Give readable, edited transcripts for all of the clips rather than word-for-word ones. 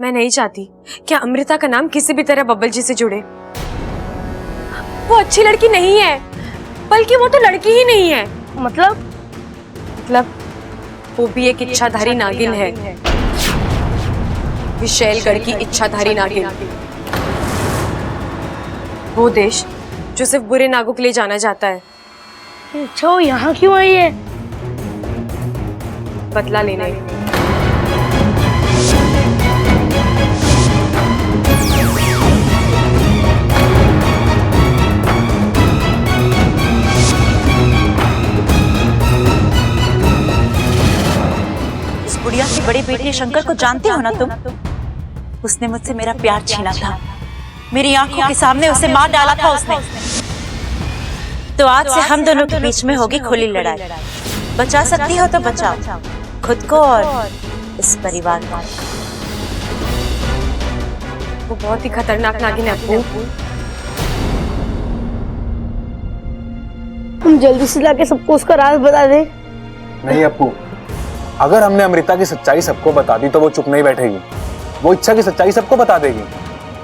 मैं नहीं चाहती कि अमृता का नाम किसी भी तरह बब्बल जी से जुड़े। वो अच्छी लड़की नहीं है, बल्कि वो तो लड़की ही नहीं है। मतलब वो भी एक इच्छाधारी नागिन है, विशैलगढ़ की इच्छाधारी नागिन। वो देश जो सिर्फ बुरे नागों के लिए जाना जाता है। अच्छा, वो यहाँ क्यों आई है? बदला लेने। इस बुढ़िया की बड़ी बेटी शंकर को जानते हो ना तुम? उसने मुझसे मेरा प्यार छीना था, मेरी आंखों के सामने उसे मार डाला था उसने। तो आज से हम दोनों के बीच में होगी खुली लड़ाई। बचा सकती हो तो बचाओ खुद को और इस परिवार को। वो बहुत ही खतरनाक नागिन है अप्पू। तुम जल्दी से लाके सबको उसका राज बता दे। नहीं अप्पू, अगर हमने अमृता की सच्चाई सबको बता दी तो वो चुप नहीं बैठेगी। वो इच्छा की सच्चाई सबको बता देगी।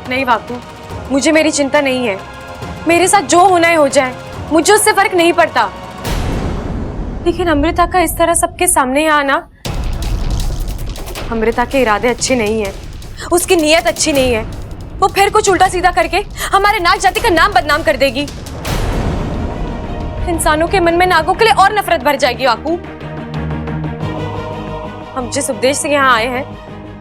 नहीं बापू, मुझे मेरी चिंता नहीं है। मेरे साथ जो होना है हो जाए, मुझे उससे फर्क नहीं पड़ता। लेकिन अमृता का इस तरह सबके सामने आना, अमृता के इरादे अच्छे नहीं है, उसकी नीयत अच्छी नहीं है। वो फिर कुछ उल्टा सीधा करके हमारे नाग जाति का नाम बदनाम कर देगी। इंसानों के मन में नागों के लिए और नफरत भर जाएगी बापू। हम जिस उद्देश्य से यहाँ आए हैं,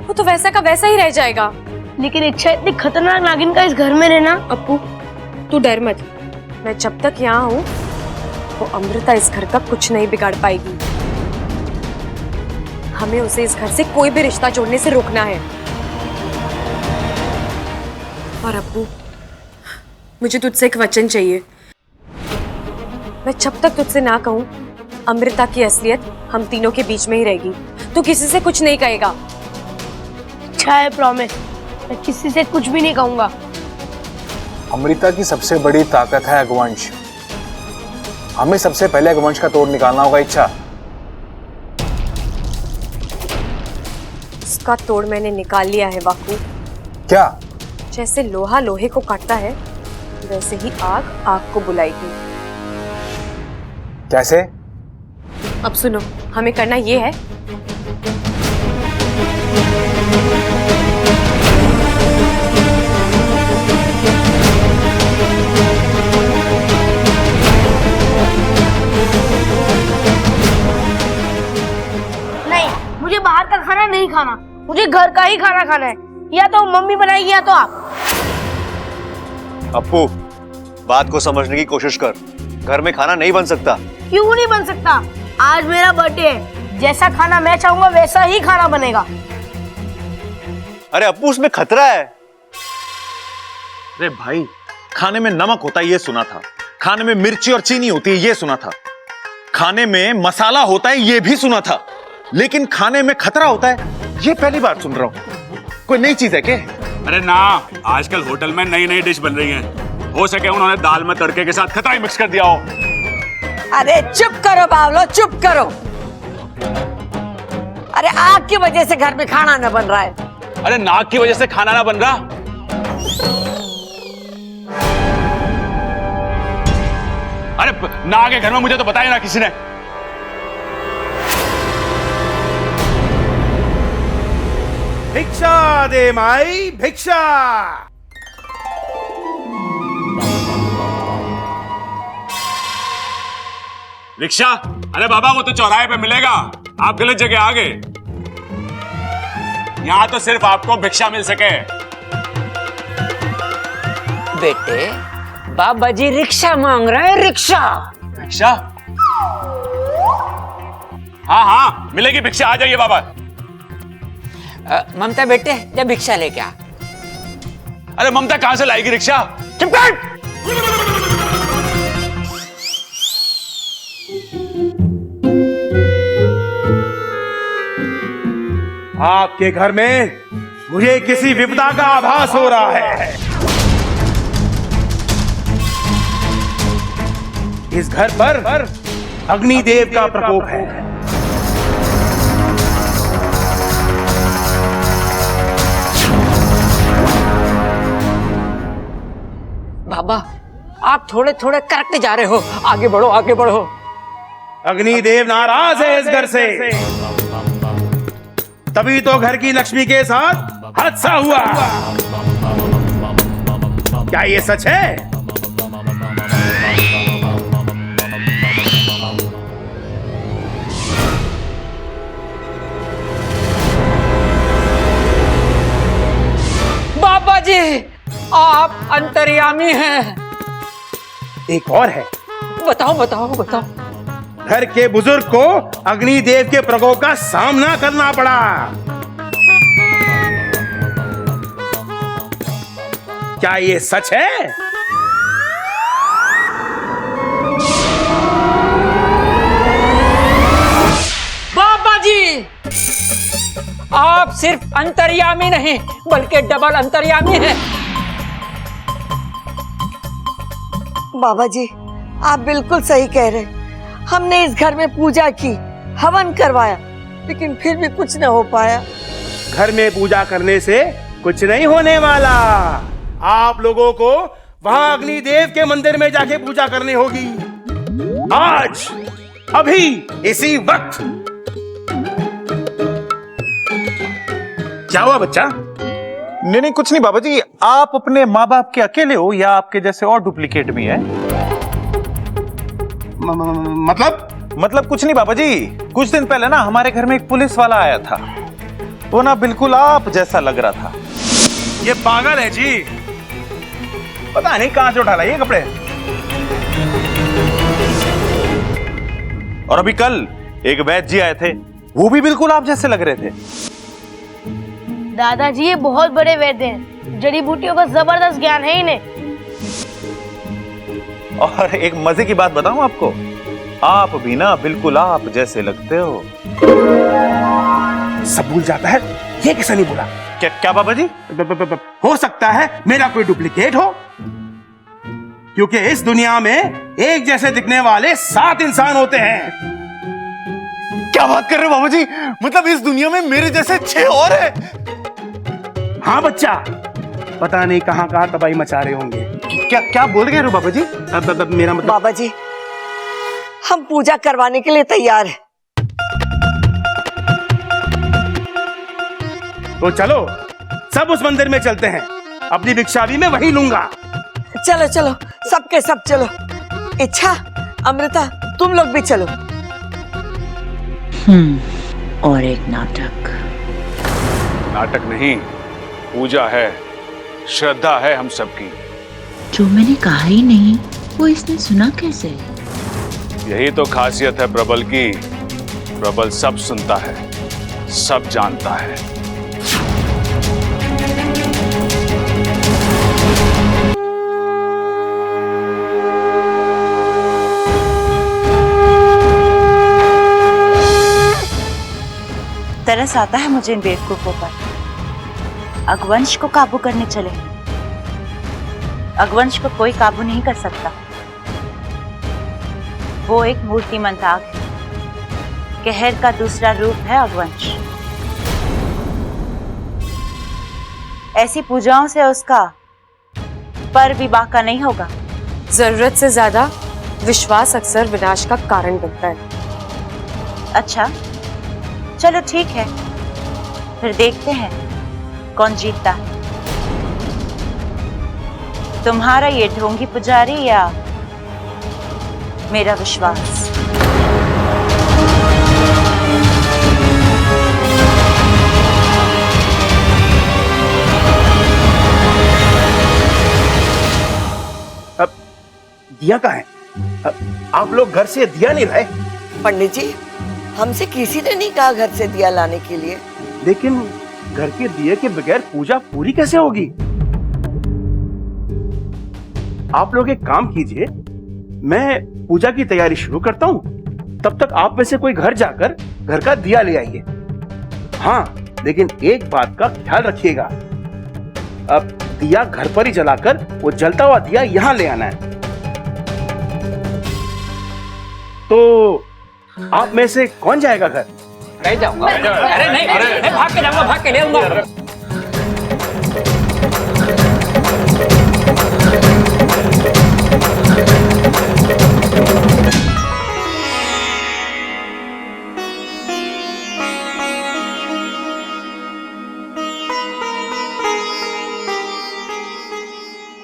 वो तो वैसा का वैसा ही रह जाएगा। लेकिन इच्छा इतनी खतरनाक नागिन का इस घर में रहना। अप्पू, तू डर मत। मैं जब तक यहाँ हूँ, वो अमृता इस घर का कुछ नहीं बिगाड़ पाएगी। हमें उसे इस घर से कोई भी रिश्ता जोड़ने से रोकना है। और अप्पू, मुझे तुझसे एक वचन चाहिए। मैं जब तक तुझसे ना कहूँ, अमृता की असलियत हम तीनों के बीच में ही रहेगी। तू किसी से कुछ नहीं कहेगा। अच्छा है, प्रॉमिस। मैं किसी से कुछ भी नहीं कहूंगा। अमृता की सबसे बड़ी ताकत है अगवंश। हमें सबसे पहले अगवंश का तोड़ निकालना होगा। इच्छा, उसका तोड़ मैंने निकाल लिया है बापू। क्या? जैसे लोहा लोहे को काटता है, वैसे ही आग आग को बुलाएगी। कैसे? अब सुनो, हमें करना ये है, नहीं, मुझे बाहर का खाना नहीं खाना। मुझे घर का ही खाना खाना है। या तो मम्मी बनाएगी या तो आप। अप्पू, बात को समझने की कोशिश कर। घर में खाना नहीं बन सकता। क्यों नहीं बन सकता? आज मेरा बर्थडे है। जैसा खाना मैं चाहूंगा वैसा ही खाना बनेगा। अरे अप्पू, उसमें खतरा है। अरे भाई, खाने में नमक होता है ये सुना था, खाने में मिर्ची और चीनी होती है ये सुना था, खाने में मसाला होता है ये भी सुना था, लेकिन खाने में खतरा होता है ये पहली बार सुन रहा हूं। कोई नई चीज है क्या? अरे ना, आजकल होटल में नई नई डिश बन रही हैं। हो सके उन्होंने दाल में तड़के के साथ खतरा ही मिक्स कर दिया हो। अरे चुप करो बावलो, चुप करो। अरे आग की वजह से घर में खाना न बन रहा है। अरे नाक की वजह से खाना ना बन रहा। अरे नाग के घर में मुझे तो बताया ना किसी ने। भिक्षा दे माई, भिक्षा। रिक्शा? अरे बाबा, वो तो चौराहे पे मिलेगा। आप गलत जगह आ गए। यहाँ तो सिर्फ आपको भिक्षा मिल सके। बेटे, बाबा जी रिक्शा मांग रहे हैं। रिक्शा? भिक्षा? हाँ हाँ, मिलेगी भिक्षा। आ जाइए बाबा। ममता बेटे, जा भिक्षा लेके आ। अरे ममता कहां से लाएगी रिक्शा? चुप कर। आपके घर में मुझे किसी विपदा का आभास हो रहा है। इस घर पर अग्निदेव का प्रकोप है। आप थोड़े थोड़े करते जा रहे हो। आगे बढ़ो, आगे बढ़ो। अग्निदेव नाराज है इस घर से, तभी तो घर की लक्ष्मी के साथ हादसा हुआ। क्या ये सच है? बाबा जी, आप अंतर्यामी हैं। एक और है। बताओ बताओ बताओ। घर के बुजुर्ग को अग्निदेव के प्रकोप का सामना करना पड़ा। क्या ये सच है? बाबा जी, आप सिर्फ अंतर्यामी नहीं बल्कि डबल अंतर्यामी हैं। बाबा जी, आप बिल्कुल सही कह रहे हैं। हमने इस घर में पूजा की, हवन करवाया, लेकिन फिर भी कुछ न हो पाया। घर में पूजा करने से कुछ नहीं होने वाला। आप लोगों को वहां अग्निदेव के मंदिर में जाके पूजा करनी होगी। आज, अभी, इसी वक्त। क्या हुआ बच्चा? नहीं कुछ नहीं बाबा जी, आप अपने माँ बाप के अकेले हो या आपके जैसे और डुप्लीकेट भी है? मतलब कुछ नहीं बाबा जी, कुछ दिन पहले ना हमारे घर में एक पुलिस वाला आया था। वो ना बिल्कुल आप जैसा लग रहा था। ये पागल है जी, पता नहीं कहां से उठा लाए ये कपड़े। और अभी कल एक वैद्य जी आए थे, वो भी बिल्कुल आप जैसे लग रहे थे। दादाजी ये बहुत बड़े वैद्य हैं, जड़ी बूटियों का जबरदस्त ज्ञान है इन्हें। और एक मजे की बात बताऊं आपको, आप भी ना बिल्कुल आप जैसे लगते हो। सब भूल जाता है, ये कैसे नहीं भूला? क्या बाबा जी? हो सकता है मेरा कोई डुप्लीकेट हो, क्योंकि इस दुनिया में एक जैसे दिखने वाले 7 इंसान होते हैं। क्या बात कर रहे हो बाबा जी? मतलब इस दुनिया में मेरे जैसे 6 और हैं? हाँ बच्चा, पता नहीं कहां कहां तबाही मचा रहे होंगे। क्या बोल गए बाबा जी? मेरा मतलब बाबा जी, हम पूजा करवाने के लिए तैयार हैं। तो चलो सब उस मंदिर में चलते हैं, अपनी भिक्षा भी मैं वही लूंगा। चलो चलो, सबके सब चलो। इच्छा, अमृता, तुम लोग भी चलो। और एक नाटक। नाटक नहीं, पूजा है, श्रद्धा है हम सबकी। जो मैंने कहा ही नहीं, वो इसने सुना कैसे? यही तो खासियत है प्रबल की। प्रबल सब सुनता है, सब जानता है। तरस आता है मुझे इन बेवकूफों पर। अगवंश को काबू करने चले। अगवंश को कोई काबू नहीं कर सकता। वो एक मूर्तिमंत आग है। कहर का दूसरा रूप है अगवंश। ऐसी पूजाओं से उसका पर भी बाका नहीं होगा। जरूरत से ज्यादा विश्वास अक्सर विनाश का कारण बनता है। अच्छा, चलो ठीक है, फिर देखते हैं कौन जीतता है, तुम्हारा ये ढोंगी पुजारी या मेरा विश्वास। अब दिया कहाँ है? आप लोग घर से दिया नहीं लाए? पंडित जी, हमसे किसी ने नहीं कहा घर से दिया लाने के लिए। लेकिन घर के दिए के बगैर पूजा पूरी कैसे होगी? आप लोग एक काम कीजिए, मैं पूजा की तैयारी शुरू करता हूँ, तब तक आप में से कोई घर जाकर घर का दिया ले आइए। हाँ, लेकिन एक बात का ख्याल रखिएगा, अब दिया घर पर ही जलाकर वो जलता हुआ दिया यहाँ ले आना है। तो आप में से कौन जाएगा घर? मैं जाऊंगा। अरे नहीं, मैं भाग के जाऊंगा, भाग के ले आऊंगा।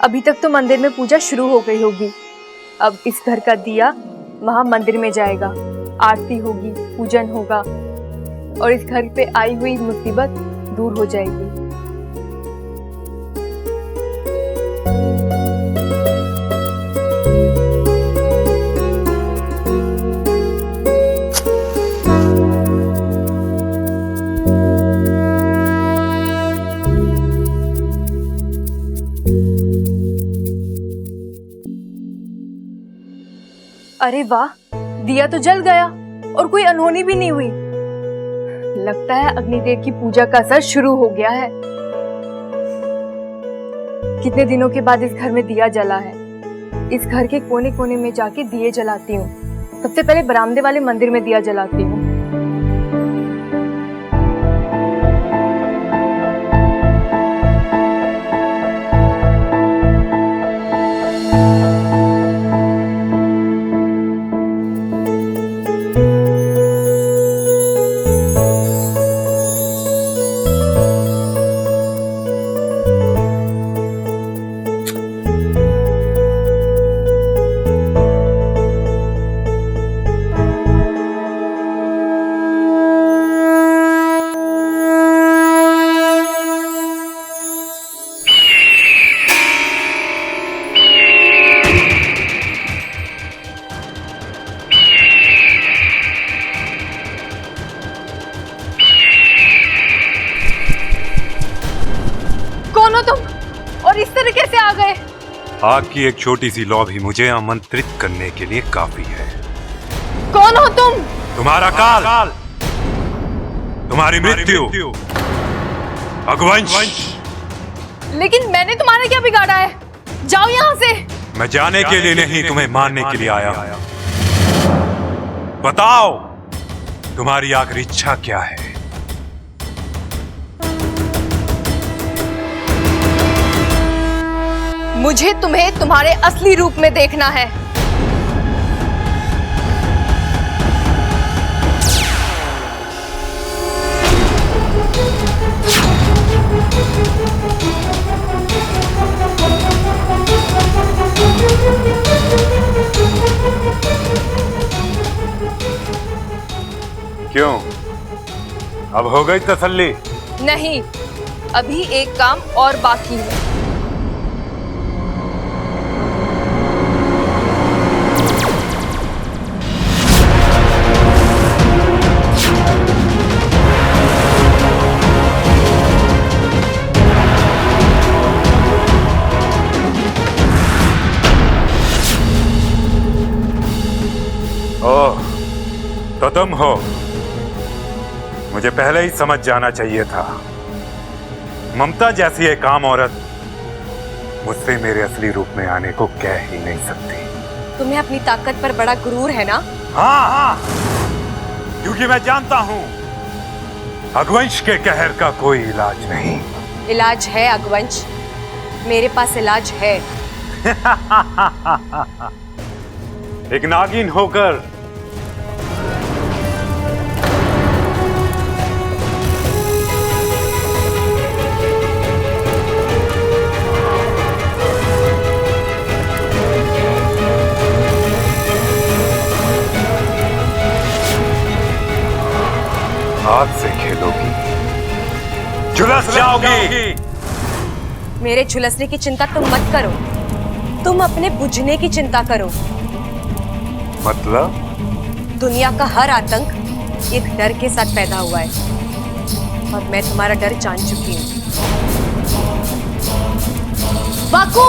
अभी तक तो मंदिर में पूजा शुरू हो गई होगी। अब इस घर का दिया वहां मंदिर में जाएगा, आरती होगी, पूजन होगा और इस घर पे आई हुई मुसीबत दूर हो जाएगी। अरे वाह, दिया तो जल गया और कोई अनहोनी भी नहीं हुई। लगता है अग्निदेव की पूजा का असर शुरू हो गया है। कितने दिनों के बाद इस घर में दिया जला है। इस घर के कोने कोने में जाके दिए जलाती हूँ। सबसे पहले बरामदे वाले मंदिर में दिया जलाती हूँ। कौन हो तुम और इस तरह कैसे आ गए? आग की एक छोटी सी लौ भी मुझे आमंत्रित करने के लिए काफी है। कौन हो तुम? तुम्हारा काल, तुम्हारी मृत्यु, अगवंश। लेकिन मैंने तुम्हारा क्या बिगाड़ा है? जाओ यहाँ से। मैं जाने के लिए नहीं, तुम्हें मारने के लिए आया हूं। बताओ तुम्हारी आखिरी इच्छा क्या है? मुझे तुम्हें तुम्हारे असली रूप में देखना है। क्यों, अब हो गई तसल्ली? नहीं, अभी एक काम और बाकी है। ओह, तो तुम हो। मुझे पहले ही समझ जाना चाहिए था। ममता जैसी एक आम औरत मुझसे मेरे असली रूप में आने को कह ही नहीं सकती। तुम्हें अपनी ताकत पर बड़ा गुरूर है ना? हाँ, क्योंकि मैं जानता हूं अगवंश के कहर का कोई इलाज नहीं। इलाज है अगवंश, मेरे पास इलाज है। एक नागिन होकर हाथ से खेलोगी, झुलस जाओगी। मेरे झुलसने की चिंता तुम मत करो, तुम अपने बुझने की चिंता करो। मतलब? दुनिया का हर आतंक एक डर के साथ पैदा हुआ है और मैं तुम्हारा डर जान चुकी हूँ। वाकू!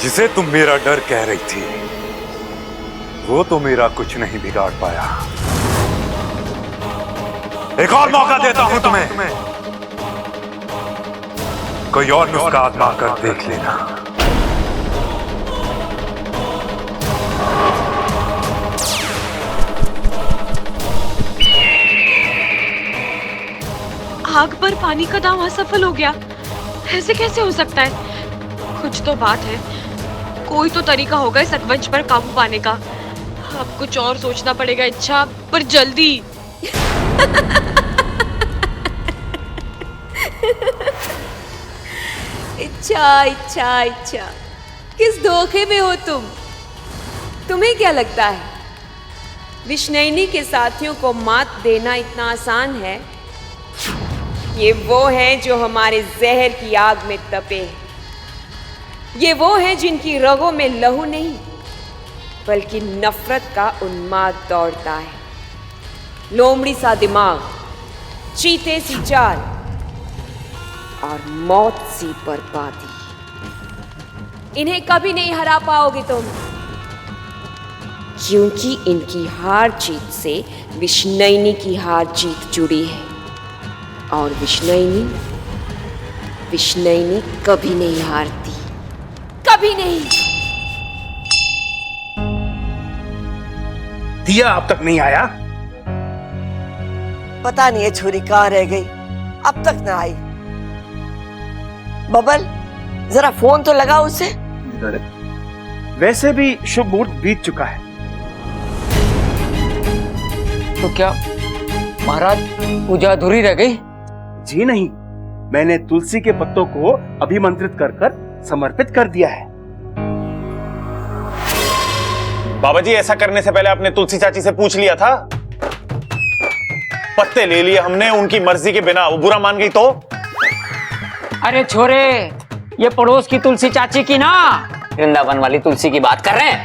जिसे तुम मेरा डर कह रही थी, वो तो मेरा कुछ नहीं बिगाड़ पाया। एक और मौका देता हूं तुम्हें, कोई और नुस्खा आजमा कर देख लेना। आग पर पानी का दांव असफल हो गया। ऐसे कैसे हो सकता है? कुछ तो बात है। कोई तो तरीका होगा इस अकवंश पर काबू पाने का। अब कुछ और सोचना पड़ेगा इच्छा, पर जल्दी। इच्छा किस धोखे में हो तुम? तुम्हें क्या लगता है विष्णुनी के साथियों को मात देना इतना आसान है? ये वो हैं जो हमारे जहर की आग में तपे हैं। ये वो हैं जिनकी रगों में लहू नहीं बल्कि नफरत का उन्माद दौड़ता है। लोमड़ी सा दिमाग, चीते सी चाल और मौत सी बर्बादी। इन्हें कभी नहीं हरा पाओगे तुम, क्योंकि इनकी हार जीत से विष्णुनी की हार जीत जुड़ी है। और विष्णुनी कभी नहीं हारती, कभी नहीं। दिया अब तक नहीं आया? पता नहीं ये छुरी कहाँ रह गई, अब तक ना आई। बबल, जरा फोन तो लगा उसे। वैसे भी शुभ मुहूर्त बीत चुका है। तो क्या महाराज पूजा अधूरी रह गई? जी नहीं, मैंने तुलसी के पत्तों को अभिमंत्रित कर कर समर्पित कर दिया है। बाबा जी, ऐसा करने से पहले आपने तुलसी चाची से पूछ लिया था? पत्ते ले लिए हमने उनकी मर्जी के बिना, वो बुरा मान गई तो? अरे छोरे, ये पड़ोस की तुलसी चाची की ना, वृंदावन वाली तुलसी की बात कर रहे हैं।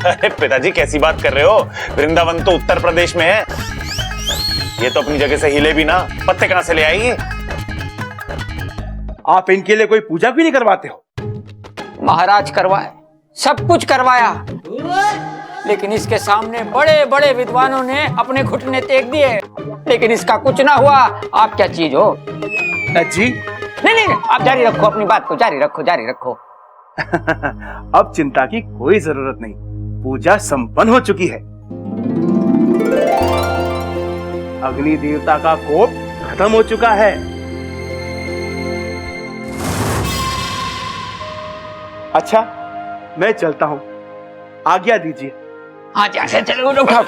अरे पिताजी, कैसी बात कर रहे हो? वृंदावन तो उत्तर प्रदेश में है। ये तो अपनी जगह से हिले भी ना, पत्ते कहां से ले आएगी? आप इनके लिए कोई पूजा भी नहीं करवाते हो? महाराज करवाए, सब कुछ करवाया, लेकिन इसके सामने बड़े बड़े विद्वानों ने अपने घुटने टेक दिए, लेकिन इसका कुछ ना हुआ। आप क्या चीज हो? जी नहीं, आप जारी रखो, अपनी बात को जारी रखो। अब चिंता की कोई जरूरत नहीं, पूजा संपन्न हो चुकी है। अग्नि देवता का कोप खत्म हो चुका है। अच्छा, मैं चलता हूं, आज्ञा दीजिए। हाँ, चलो उठाओ।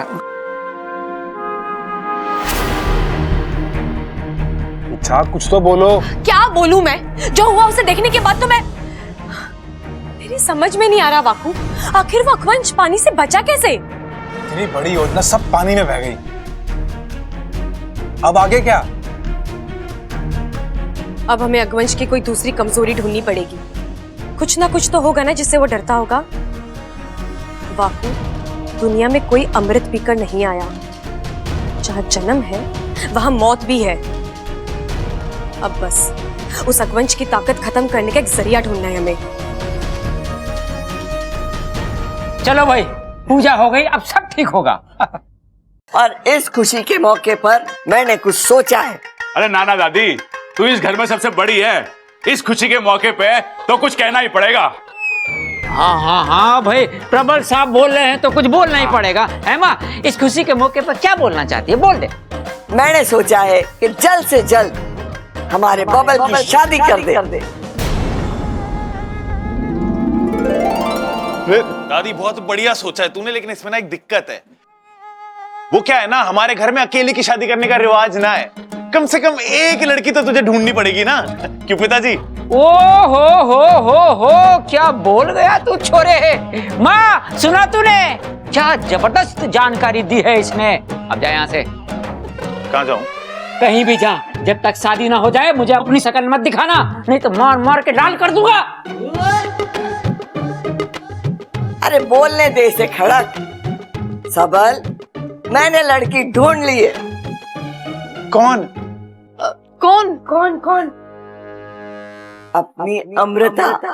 इच्छा, कुछ तो बोलो। क्या बोलूं मैं? जो हुआ उसे देखने के बाद तो मेरी समझ में नहीं आ रहा वाकू, आखिर वो अकवंश पानी से बचा कैसे? इतनी बड़ी योजना सब पानी में बह गई। अब आगे क्या? अब हमें अकवंश की कोई दूसरी कमजोरी ढूंढनी पड़ेगी। कुछ ना कुछ तो होगा ना जिससे वो डरता होगा। वाकू, दुनिया में कोई अमृत पीकर नहीं आया। जहां जन्म है वहां मौत भी है। अब बस उस अकवंश की ताकत खत्म करने का एक जरिया ढूंढना है हमें। चलो भाई, पूजा हो गई, अब सब ठीक होगा। और इस खुशी के मौके पर मैंने कुछ सोचा है। अरे नाना दादी, तू इस घर में सबसे बड़ी है, इस खुशी के मौके पे तो कुछ कहना ही पड़ेगा। हाँ भाई, प्रबल साहब बोल रहे हैं तो कुछ बोलना ही पड़ेगा। है माँ, इस खुशी के मौके पर क्या बोलना चाहती है? बोल दे। मैंने सोचा है कि जल्द से जल्द हमारे बबल की शादी कर दे। दादी, बहुत बढ़िया सोचा है तूने, लेकिन इसमें ना एक दिक्कत है। वो क्या है ना, हमारे घर में अकेले की शादी करने का रिवाज ना है। कम से कम एक लड़की तो तुझे ढूंढनी पड़ेगी ना, क्यों पिताजी? ओ हो, क्या बोल गया तू छोरे। माँ, सुना तूने? क्या जबरदस्त जानकारी दी है इसने। अब जा यहाँ से। कहाँ जाऊं? कहीं भी जा, जब तक शादी ना हो जाए मुझे अपनी शकल मत दिखाना, नहीं तो मार मार के डाल कर दूंगा। अरे बोलने दे इसे खड़क। सबल, मैंने लड़की ढूंढ ली है। कौन? कौन? अपनी अमृता। अमृता